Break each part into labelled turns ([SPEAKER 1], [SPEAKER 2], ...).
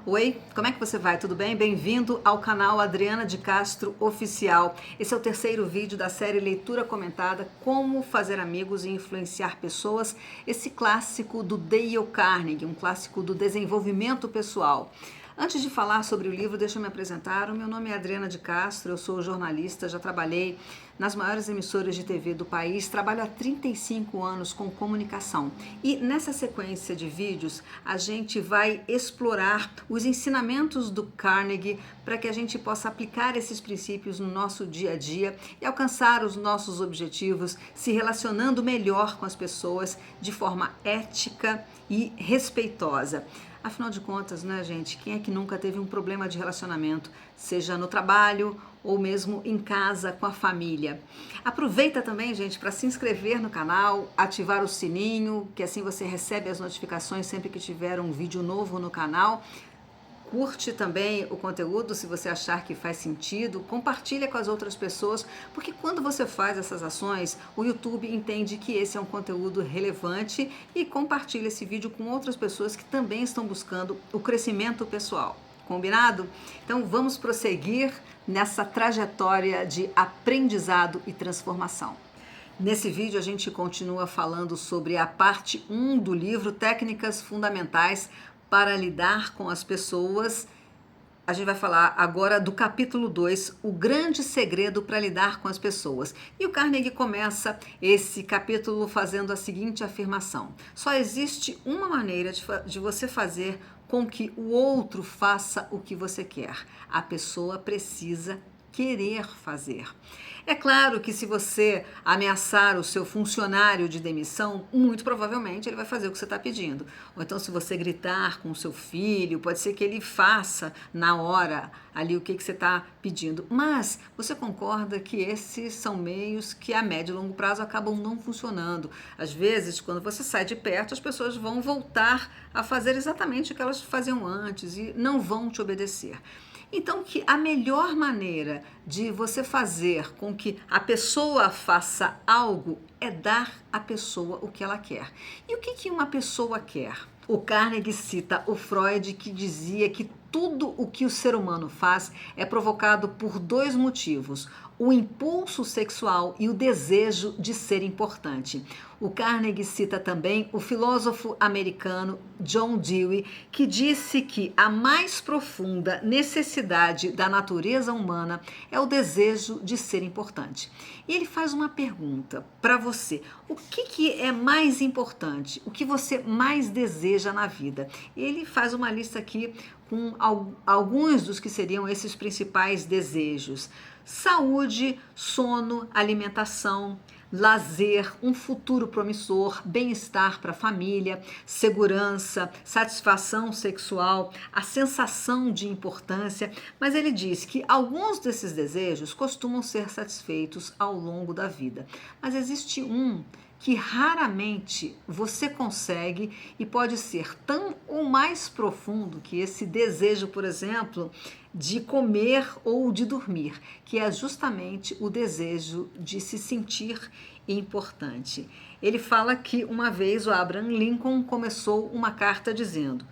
[SPEAKER 1] Oi, como é que você vai? Tudo bem? Bem-vindo ao canal Adriana de Castro Oficial. Esse é o terceiro vídeo da série Leitura Comentada, Como Fazer Amigos e Influenciar Pessoas, esse clássico do Dale Carnegie, um clássico do desenvolvimento pessoal. Antes de falar sobre o livro, deixa eu me apresentar. O meu nome é Adriana de Castro, eu sou jornalista, já trabalhei nas maiores emissoras de TV do país, trabalho há 35 anos com comunicação. E nessa sequência de vídeos, a gente vai explorar os ensinamentos do Carnegie para que a gente possa aplicar esses princípios no nosso dia a dia e alcançar os nossos objetivos, se relacionando melhor com as pessoas de forma ética e respeitosa. Afinal de contas, né, gente, quem é que nunca teve um problema de relacionamento, seja no trabalho ou mesmo em casa com a família? Aproveita também, gente, para se inscrever no canal, ativar o sininho, que assim você recebe as notificações sempre que tiver um vídeo novo no canal. Curte também o conteúdo se você achar que faz sentido, compartilha com as outras pessoas, porque quando você faz essas ações, o YouTube entende que esse é um conteúdo relevante e compartilha esse vídeo com outras pessoas que também estão buscando o crescimento pessoal. Combinado? Então vamos prosseguir nessa trajetória de aprendizado e transformação. Nesse vídeo a gente continua falando sobre a parte 1 do livro Técnicas Fundamentais para lidar com as pessoas. A gente vai falar agora do capítulo 2, o grande segredo para lidar com as pessoas. E o Carnegie começa esse capítulo fazendo a seguinte afirmação: só existe uma maneira de você fazer com que o outro faça o que você quer. A pessoa precisa querer fazer. É claro que se você ameaçar o seu funcionário de demissão, muito provavelmente ele vai fazer o que você está pedindo. Ou então se você gritar com o seu filho, pode ser que ele faça na hora ali o que você está pedindo. Mas você concorda que esses são meios que a médio e longo prazo acabam não funcionando. Às vezes, quando você sai de perto, as pessoas vão voltar a fazer exatamente o que elas faziam antes e não vão te obedecer. Então, que a melhor maneira de você fazer com que a pessoa faça algo é dar à pessoa o que ela quer. E o que uma pessoa quer? O Carnegie cita o Freud, que dizia que tudo o que o ser humano faz é provocado por dois motivos: o impulso sexual e o desejo de ser importante. O Carnegie cita também o filósofo americano John Dewey, que disse que a mais profunda necessidade da natureza humana é o desejo de ser importante. E ele faz uma pergunta para você: o que é mais importante? O que você mais deseja na vida? Ele faz uma lista aqui com alguns dos que seriam esses principais desejos: saúde, sono, alimentação, lazer, um futuro promissor, bem-estar para a família, segurança, satisfação sexual, a sensação de importância. Mas ele diz que alguns desses desejos costumam ser satisfeitos ao longo da vida. Mas existe um que raramente você consegue e pode ser tão ou mais profundo que esse desejo, por exemplo, de comer ou de dormir, que é justamente o desejo de se sentir importante. Ele fala que uma vez o Abraham Lincoln começou uma carta dizendo: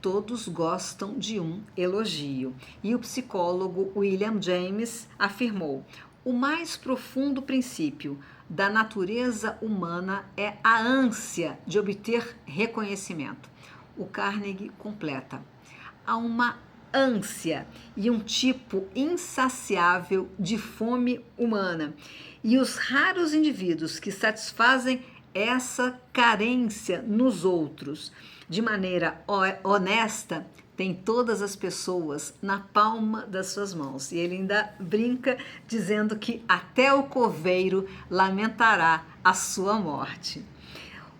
[SPEAKER 1] todos gostam de um elogio. E o psicólogo William James afirmou: o mais profundo princípio da natureza humana é a ânsia de obter reconhecimento. O Carnegie completa: há uma ânsia e um tipo insaciável de fome humana. E os raros indivíduos que satisfazem essa carência nos outros de maneira honesta tem todas as pessoas na palma das suas mãos. E ele ainda brinca dizendo que até o coveiro lamentará a sua morte.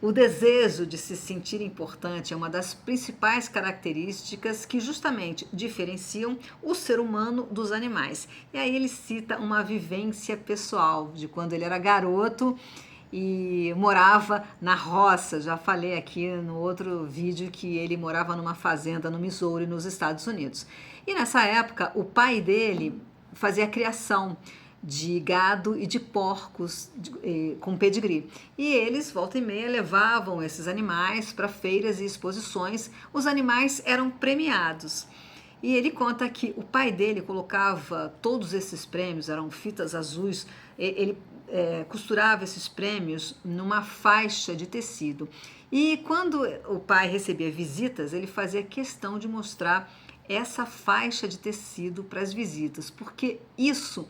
[SPEAKER 1] O desejo de se sentir importante é uma das principais características que justamente diferenciam o ser humano dos animais. E aí ele cita uma vivência pessoal de quando ele era garoto e morava na roça. Já falei aqui no outro vídeo que ele morava numa fazenda no Missouri, nos Estados Unidos. E nessa época, o pai dele fazia criação de gado e de porcos com pedigree. E eles, volta e meia, levavam esses animais para feiras e exposições. Os animais eram premiados. E ele conta que o pai dele colocava todos esses prêmios, eram fitas azuis, ele costurava esses prêmios numa faixa de tecido. E quando o pai recebia visitas, ele fazia questão de mostrar essa faixa de tecido para as visitas, porque isso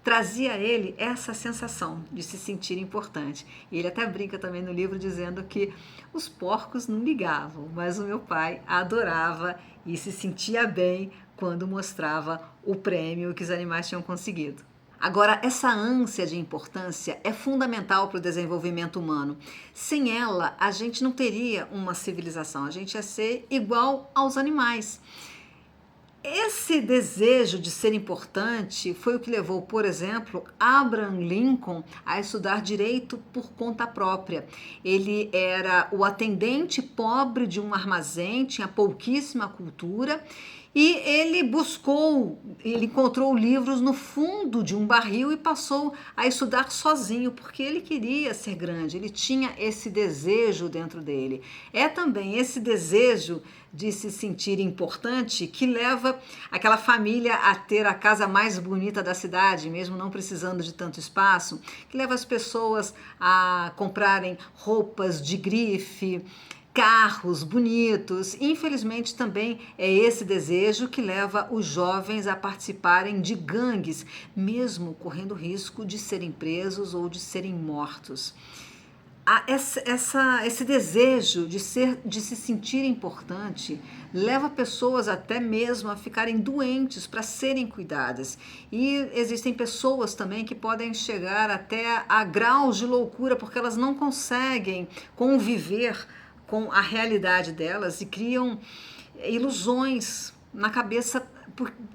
[SPEAKER 1] trazia a ele essa sensação de se sentir importante. E ele até brinca também no livro dizendo que os porcos não ligavam, mas o meu pai adorava e se sentia bem quando mostrava o prêmio que os animais tinham conseguido. Agora, essa ânsia de importância é fundamental para o desenvolvimento humano. Sem ela, a gente não teria uma civilização, a gente ia ser igual aos animais. Esse desejo de ser importante foi o que levou, por exemplo, Abraham Lincoln a estudar direito por conta própria. Ele era o atendente pobre de um armazém, tinha pouquíssima cultura, e ele encontrou livros no fundo de um barril e passou a estudar sozinho, porque ele queria ser grande, ele tinha esse desejo dentro dele. É também esse desejo de se sentir importante que leva aquela família a ter a casa mais bonita da cidade, mesmo não precisando de tanto espaço, que leva as pessoas a comprarem roupas de grife, carros bonitos. Infelizmente, também é esse desejo que leva os jovens a participarem de gangues, mesmo correndo risco de serem presos ou de serem mortos. Esse desejo de se sentir importante leva pessoas até mesmo a ficarem doentes para serem cuidadas. E existem pessoas também que podem chegar até a graus de loucura porque elas não conseguem conviver com a realidade delas e criam ilusões na cabeça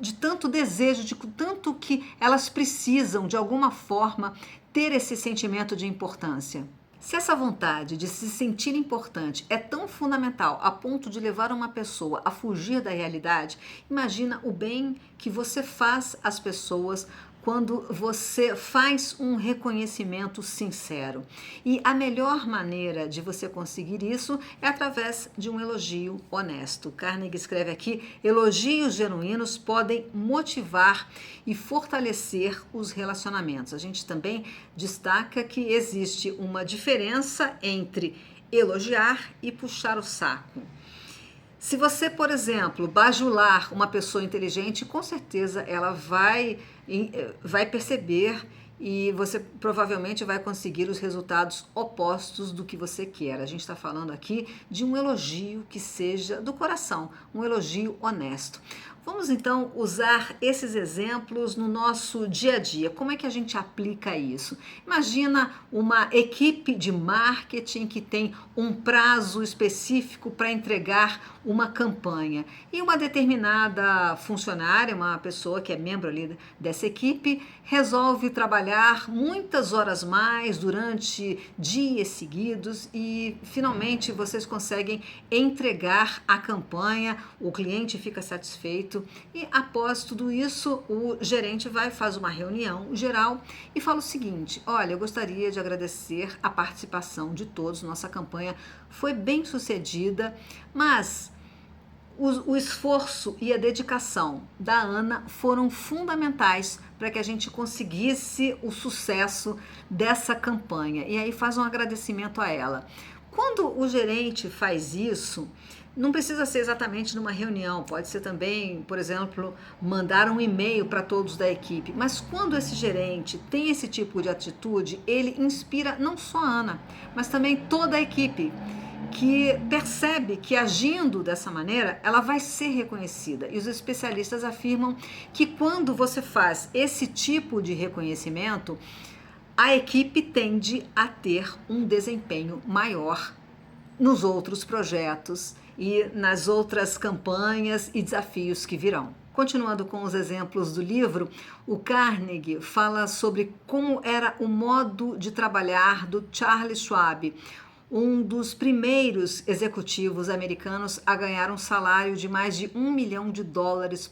[SPEAKER 1] de tanto desejo, de tanto que elas precisam, de alguma forma, ter esse sentimento de importância. Se essa vontade de se sentir importante é tão fundamental a ponto de levar uma pessoa a fugir da realidade, imagina o bem que você faz às pessoas quando você faz um reconhecimento sincero. E a melhor maneira de você conseguir isso é através de um elogio honesto. Carnegie escreve aqui: elogios genuínos podem motivar e fortalecer os relacionamentos. A gente também destaca que existe uma diferença entre elogiar e puxar o saco. Se você, por exemplo, bajular uma pessoa inteligente, com certeza ela vai perceber e você provavelmente vai conseguir os resultados opostos do que você quer. A gente está falando aqui de um elogio que seja do coração, um elogio honesto. Vamos então usar esses exemplos no nosso dia a dia. Como é que a gente aplica isso? Imagina uma equipe de marketing que tem um prazo específico para entregar uma campanha e uma determinada funcionária, uma pessoa que é membro ali dessa equipe, resolve trabalhar muitas horas mais durante dias seguidos e finalmente vocês conseguem entregar a campanha, o cliente fica satisfeito. E após tudo isso, o gerente faz uma reunião geral e fala o seguinte: olha, eu gostaria de agradecer a participação de todos, nossa campanha foi bem sucedida, mas o esforço e a dedicação da Ana foram fundamentais para que a gente conseguisse o sucesso dessa campanha. E aí faz um agradecimento a ela. Quando o gerente faz isso, não precisa ser exatamente numa reunião, pode ser também, por exemplo, mandar um e-mail para todos da equipe. Mas quando esse gerente tem esse tipo de atitude, ele inspira não só a Ana, mas também toda a equipe, que percebe que agindo dessa maneira, ela vai ser reconhecida. E os especialistas afirmam que quando você faz esse tipo de reconhecimento, a equipe tende a ter um desempenho maior nos outros projetos e nas outras campanhas e desafios que virão. Continuando com os exemplos do livro, o Carnegie fala sobre como era o modo de trabalhar do Charles Schwab, um dos primeiros executivos americanos a ganhar um salário de mais de $1 milhão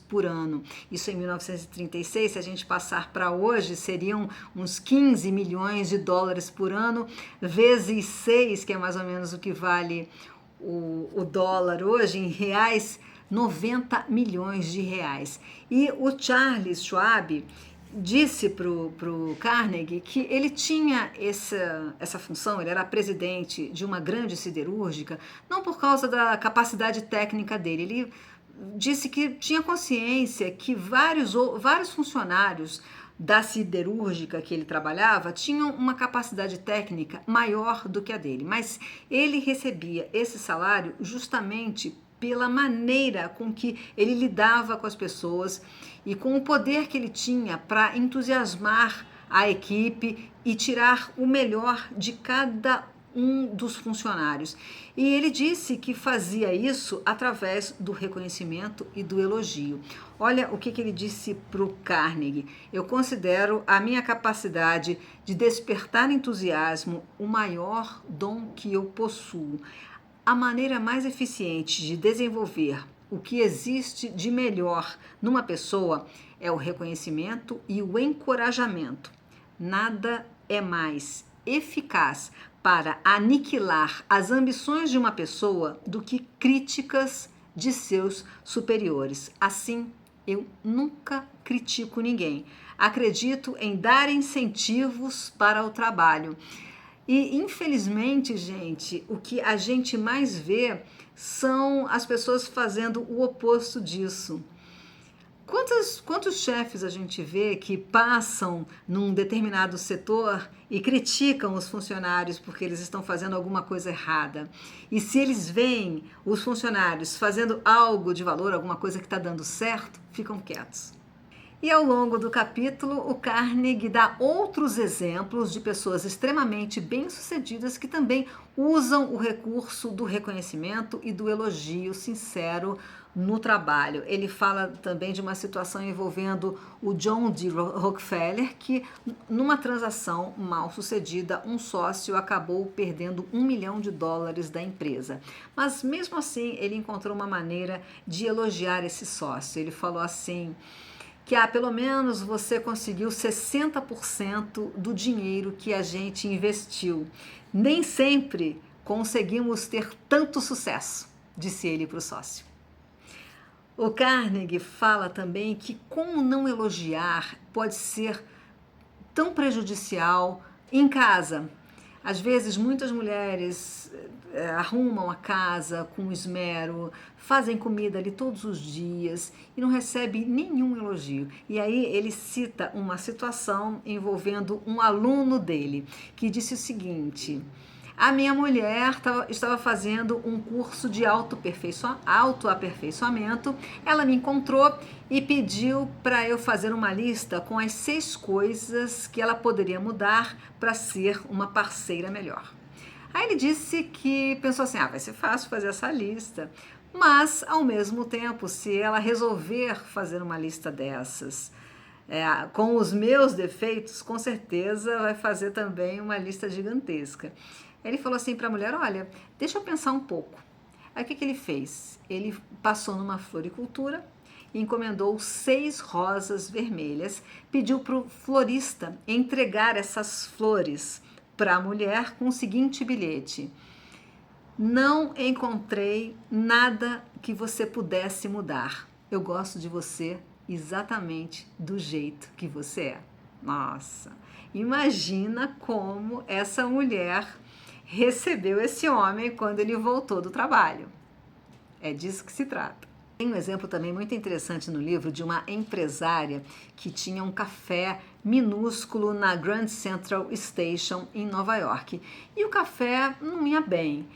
[SPEAKER 1] por ano. Isso em 1936, se a gente passar para hoje, seriam uns 15 milhões de dólares por ano, vezes 6, que é mais ou menos o que vale o dólar hoje, em reais, 90 milhões de reais. E o Charles Schwab disse para o Carnegie que ele tinha essa função, ele era presidente de uma grande siderúrgica, não por causa da capacidade técnica dele, ele disse que tinha consciência que vários funcionários da siderúrgica que ele trabalhava tinham uma capacidade técnica maior do que a dele, mas ele recebia esse salário justamente pela maneira com que ele lidava com as pessoas e com o poder que ele tinha para entusiasmar a equipe e tirar o melhor de cada um dos funcionários. E ele disse que fazia isso através do reconhecimento e do elogio. Olha o que ele disse para o Carnegie: eu considero a minha capacidade de despertar entusiasmo o maior dom que eu possuo. A maneira mais eficiente de desenvolver o que existe de melhor numa pessoa é o reconhecimento e o encorajamento. Nada é mais eficaz para aniquilar as ambições de uma pessoa do que críticas de seus superiores. Assim, eu nunca critico ninguém. Acredito em dar incentivos para o trabalho. E, infelizmente, gente, o que a gente mais vê são as pessoas fazendo o oposto disso. Quantos chefes a gente vê que passam num determinado setor e criticam os funcionários porque eles estão fazendo alguma coisa errada? E se eles veem os funcionários fazendo algo de valor, alguma coisa que está dando certo, ficam quietos. E ao longo do capítulo, o Carnegie dá outros exemplos de pessoas extremamente bem-sucedidas que também usam o recurso do reconhecimento e do elogio sincero no trabalho. Ele fala também de uma situação envolvendo o John D. Rockefeller, que numa transação mal sucedida, um sócio acabou perdendo $1 milhão da empresa. Mas mesmo assim, ele encontrou uma maneira de elogiar esse sócio. Ele falou assim: que pelo menos você conseguiu 60% do dinheiro que a gente investiu. Nem sempre conseguimos ter tanto sucesso, disse ele para o sócio. O Carnegie fala também que como não elogiar pode ser tão prejudicial em casa. Às vezes, muitas mulheres arrumam a casa com esmero, fazem comida ali todos os dias e não recebem nenhum elogio. E aí ele cita uma situação envolvendo um aluno dele, que disse o seguinte: a minha mulher estava fazendo um curso de autoaperfeiçoamento. Ela me encontrou e pediu para eu fazer uma lista com as 6 coisas que ela poderia mudar para ser uma parceira melhor. Aí ele disse que pensou assim: vai ser fácil fazer essa lista. Mas, ao mesmo tempo, se ela resolver fazer uma lista dessas, com os meus defeitos, com certeza vai fazer também uma lista gigantesca. Ele falou assim para a mulher: olha, deixa eu pensar um pouco. Aí o que ele fez? Ele passou numa floricultura, encomendou 6 rosas vermelhas, pediu para o florista entregar essas flores para a mulher com o seguinte bilhete: não encontrei nada que você pudesse mudar. Eu gosto de você exatamente do jeito que você é. Nossa, imagina como essa mulher recebeu esse homem quando ele voltou do trabalho. É disso que se trata. Tem um exemplo também muito interessante no livro de uma empresária que tinha um café minúsculo na Grand Central Station em Nova York. E o café não ia bem.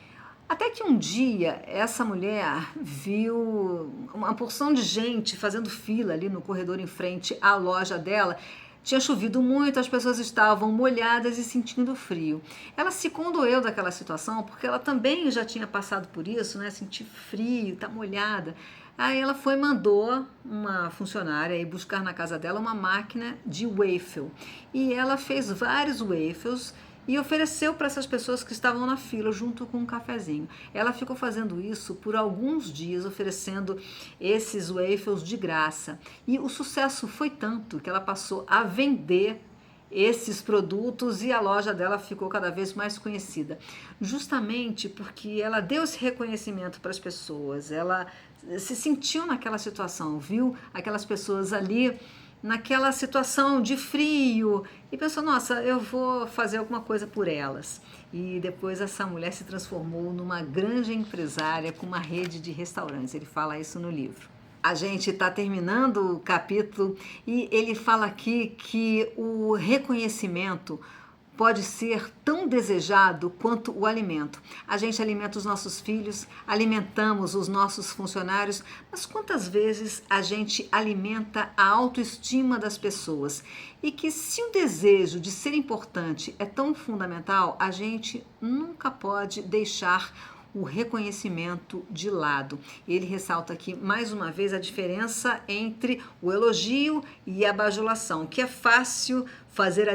[SPEAKER 1] Até que um dia essa mulher viu uma porção de gente fazendo fila ali no corredor em frente à loja dela. Tinha chovido muito, as pessoas estavam molhadas e sentindo frio. Ela se condoeu daquela situação porque ela também já tinha passado por isso, né? Sentir frio, tá molhada. Aí ela mandou uma funcionária ir buscar na casa dela uma máquina de waffle. E ela fez vários waffles e ofereceu para essas pessoas que estavam na fila junto com um cafezinho. Ela ficou fazendo isso por alguns dias, oferecendo esses waffles de graça. E o sucesso foi tanto que ela passou a vender esses produtos e a loja dela ficou cada vez mais conhecida, justamente porque ela deu esse reconhecimento para as pessoas, ela se sentiu naquela situação, viu aquelas pessoas ali naquela situação de frio e pensou, nossa, eu vou fazer alguma coisa por elas. E depois essa mulher se transformou numa grande empresária com uma rede de restaurantes, ele fala isso no livro. A gente está terminando o capítulo e ele fala aqui que o reconhecimento pode ser tão desejado quanto o alimento. A gente alimenta os nossos filhos, alimentamos os nossos funcionários, mas quantas vezes a gente alimenta a autoestima das pessoas? E que se o desejo de ser importante é tão fundamental, a gente nunca pode deixar o reconhecimento de lado. Ele ressalta aqui mais uma vez a diferença entre o elogio e a bajulação, que é fácil fazer a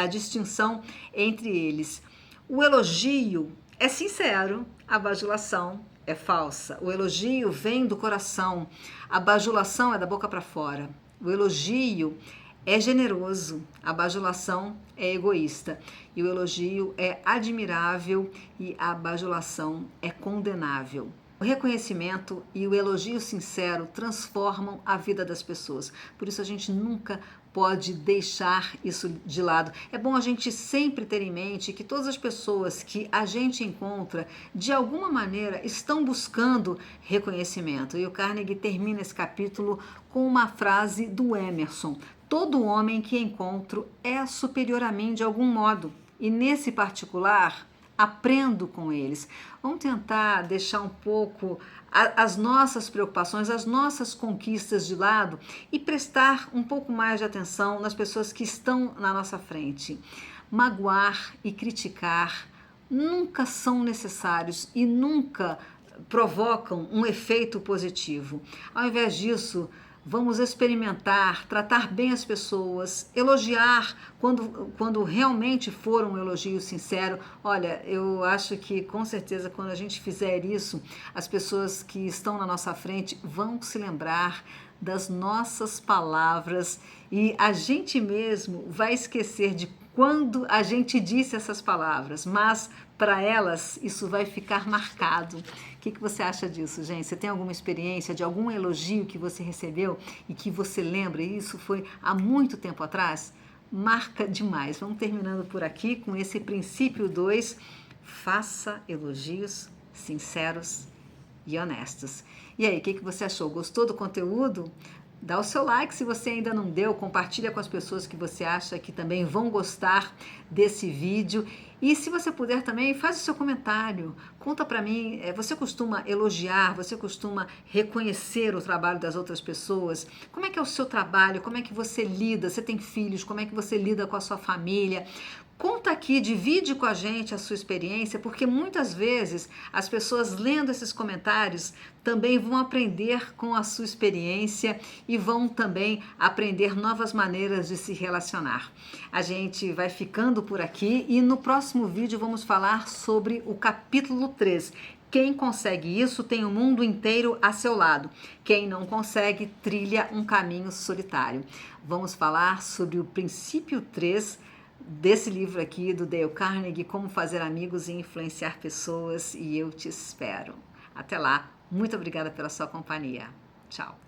[SPEAKER 1] distinção entre eles. O elogio é sincero, a bajulação é falsa. O elogio vem do coração, a bajulação é da boca para fora. O elogio é generoso, a bajulação é egoísta. E o elogio é admirável e a bajulação é condenável. O reconhecimento e o elogio sincero transformam a vida das pessoas. Por isso a gente nunca pode deixar isso de lado. É bom a gente sempre ter em mente que todas as pessoas que a gente encontra, de alguma maneira, estão buscando reconhecimento. E o Carnegie termina esse capítulo com uma frase do Emerson: todo homem que encontro é superior a mim de algum modo, e nesse particular aprendo com eles. Vamos tentar deixar um pouco as nossas preocupações, as nossas conquistas de lado e prestar um pouco mais de atenção nas pessoas que estão na nossa frente. Magoar e criticar nunca são necessários e nunca provocam um efeito positivo. Ao invés disso, vamos experimentar, tratar bem as pessoas, elogiar quando realmente for um elogio sincero. Olha, eu acho que com certeza quando a gente fizer isso, as pessoas que estão na nossa frente vão se lembrar das nossas palavras e a gente mesmo vai esquecer de quando a gente disse essas palavras, mas para elas isso vai ficar marcado. O que você acha disso, gente? Você tem alguma experiência de algum elogio que você recebeu e que você lembra, e isso foi há muito tempo atrás? Marca demais. Vamos terminando por aqui com esse princípio 2, faça elogios sinceros e honestos. E aí, o que você achou? Gostou do conteúdo? Dá o seu like se você ainda não deu, compartilha com as pessoas que você acha que também vão gostar desse vídeo. E se você puder também, faz o seu comentário, conta para mim, você costuma elogiar, você costuma reconhecer o trabalho das outras pessoas? Como é que é o seu trabalho? Como é que você lida? Você tem filhos? Como é que você lida com a sua família? Conta aqui, divide com a gente a sua experiência, porque muitas vezes as pessoas lendo esses comentários também vão aprender com a sua experiência e vão também aprender novas maneiras de se relacionar. A gente vai ficando por aqui e no próximo vídeo vamos falar sobre o capítulo 3. Quem consegue isso tem o mundo inteiro a seu lado. Quem não consegue trilha um caminho solitário. Vamos falar sobre o princípio 3 desse livro aqui do Dale Carnegie, Como Fazer Amigos e Influenciar Pessoas, e eu te espero. Até lá, muito obrigada pela sua companhia. Tchau.